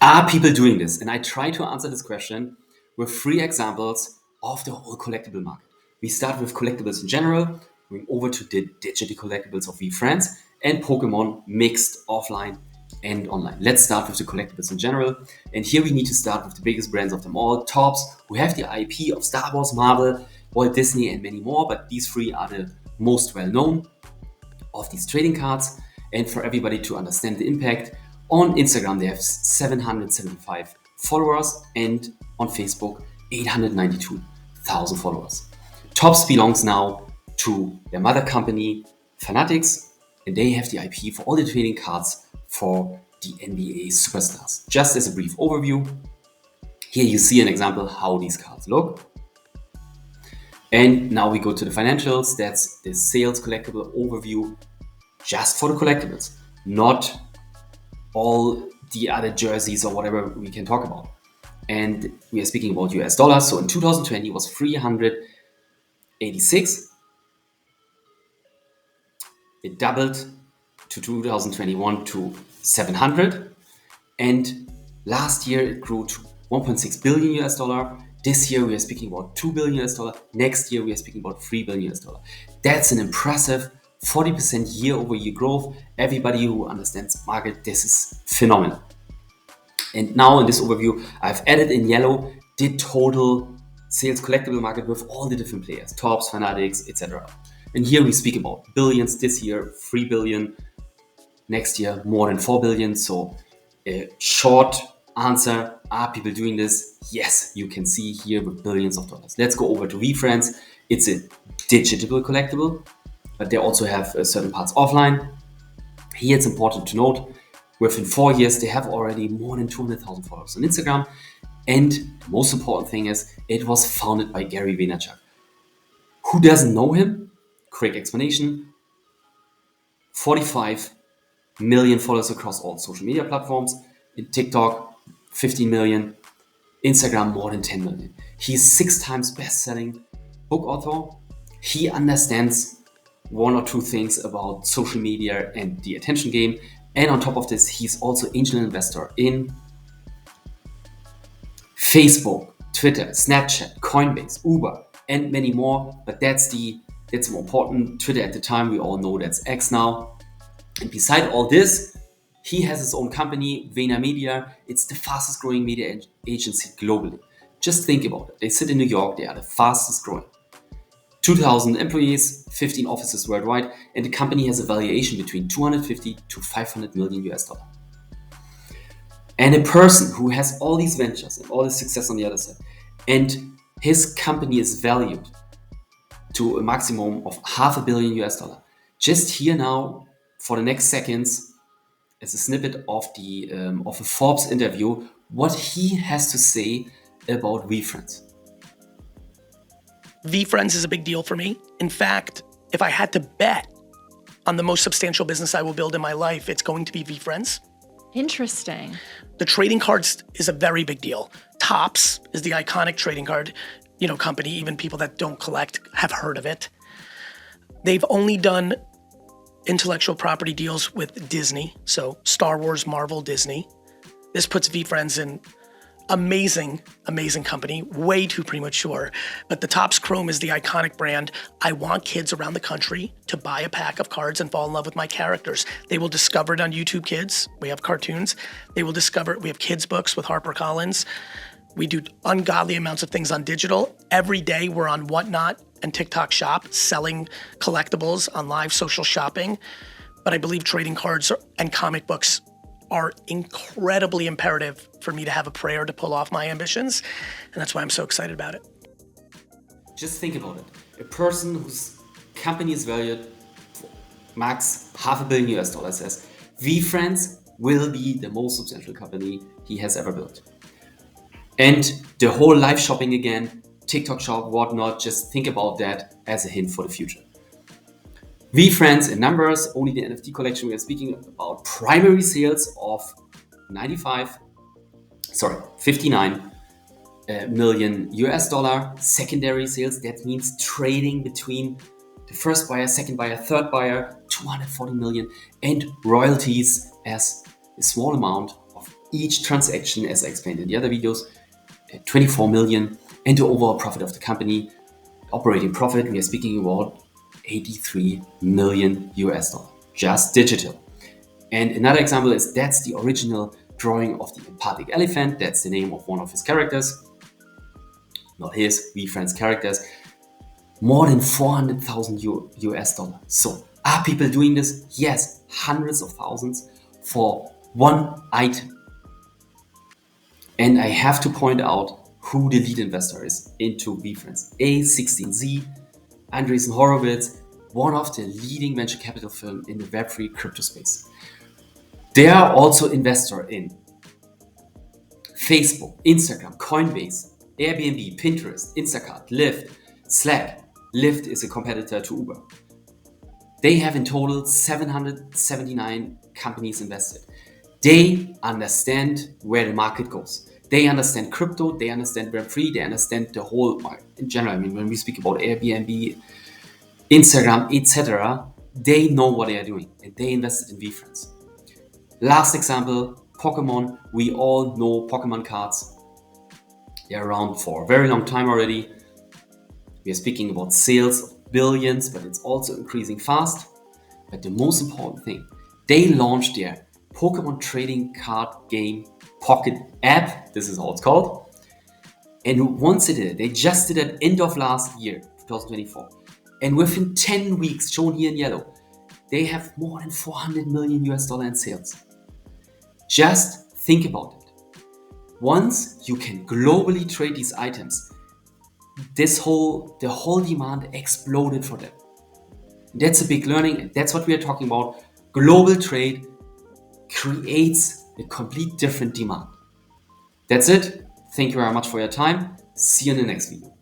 Are people doing this? And I try to answer this question with 3 examples of the whole collectible market. We start with collectibles in general, going over to the digital collectibles of VFriends and Pokemon mixed offline and online. Let's start with the collectibles in general. And here we need to start with the biggest brands of them all, Topps, who have the IP of Star Wars, Marvel, Walt Disney, and many more. But these 3 are the most well known of these trading cards. And for everybody to understand the impact, on Instagram they have 775 followers and on Facebook 892,000 followers. Topps belongs now to their mother company Fanatics, and they have the IP for all the trading cards for the NBA superstars. Just as a brief overview, here you see an example how these cards look. And now we go to the financials. That's the sales collectible overview just for the collectibles, not all the other jerseys or whatever we can talk about. And we are speaking about US dollars. So in 2020 it was 386. It doubled to 2021 to 700. And last year it grew to 1.6 billion US dollar. This year we are speaking about 2 billion US dollar. Next year we are speaking about 3 billion US dollar. That's an impressive 40% year-over-year growth. Everybody who understands the market, this is phenomenal. And now in this overview, I've added in yellow the total sales collectible market with all the different players, Topps, Fanatics, etc. And here we speak about billions this year, 3 billion. Next year, more than 4 billion. So a short answer, are people doing this? Yes, you can see here with billions of dollars. Let's go over to VFriends. It's a digital collectible, but they also have certain parts offline. Here it's important to note, within 4 years, they have already more than 200,000 followers on Instagram. And the most important thing is, it was founded by Gary Vaynerchuk. Who doesn't know him? Quick explanation. 45 million followers across all social media platforms. In TikTok, 15 million. Instagram, more than 10 million. He's 6 times best-selling book author. He understands 1 or 2 things about social media and the attention game. And on top of this, he's also angel investor in Facebook, Twitter, Snapchat, Coinbase, Uber, and many more. But that's more important. Twitter at the time, we all know that's X now. And beside all this, he has his own company, VaynerMedia. It's the fastest growing media agency globally. Just think about it. They sit in New York. They are the fastest growing. 2,000 employees, 15 offices worldwide, and the company has a valuation between 250 to 500 million US dollar. And a person who has all these ventures and all this success on the other side, and his company is valued to a maximum of $500 million US dollar. Just here now, for the next seconds, as a snippet of a Forbes interview, what he has to say about VFriends. VFriends is a big deal for me. In fact, if I had to bet on the most substantial business I will build in my life, it's going to be VFriends. Interesting. The trading cards is a very big deal. Topps is the iconic trading card, company. Even people that don't collect have heard of it. They've only done intellectual property deals with Disney. So Star Wars, Marvel, Disney. This puts VFriends in amazing company, way too premature. But the Topps Chrome is the iconic brand. I want kids around the country to buy a pack of cards and fall in love with my characters. They will discover it on YouTube Kids. We have cartoons. They will discover it. We have kids books with HarperCollins. We do ungodly amounts of things on digital. Every day we're on Whatnot and TikTok Shop selling collectibles on live social shopping. But I believe trading cards and comic books are incredibly imperative for me to have a prayer to pull off my ambitions. And that's why I'm so excited about it. Just think about it. A person whose company is valued for max $500 million US dollar says, VFriends will be the most substantial company he has ever built. And the whole live shopping again, TikTok Shop, whatnot, just think about that as a hint for the future. VFriends in numbers, only the NFT collection, we are speaking about primary sales of 59 million US dollar. Secondary sales, that means trading between the first buyer, second buyer, third buyer, 240 million, and royalties as a small amount of each transaction, as I explained in the other videos, 24 million, and the overall profit of the company, operating profit, we are speaking about 83 million US dollar, just digital. And another example is that's the original drawing of the empathic elephant. That's the name of one of his characters, not his, VFriend's characters. More than 400,000 US dollar. So are people doing this? Yes, hundreds of thousands for one item. And I have to point out who the lead investor is into VFriends. A16Z, Andreessen Horowitz, one of the leading venture capital firm in the Web3 crypto space. They are also investor in Facebook, Instagram, Coinbase, Airbnb, Pinterest, Instacart, Lyft, Slack. Lyft is a competitor to Uber. They have in total 779 companies invested. They understand where the market goes. They understand crypto, they understand Web3, they understand the whole market in general. I mean, when we speak about Airbnb, Instagram, etc., they know what they are doing and they invested in VFriends. Last example, Pokemon. We all know Pokemon cards. They're around for a very long time already. We are speaking about sales of billions, but it's also increasing fast. But the most important thing, they launched their Pokemon trading card game Pocket app. This is how it's called. And once it did, they just did it end of last year, 2024. And within 10 weeks, shown here in yellow, they have more than 400 million US dollar in sales. Just think about it. Once you can globally trade these items, the whole demand exploded for them. That's a big learning, and that's what we are talking about. Global trade creates a complete different demand. That's it. Thank you very much for your time. See you in the next video.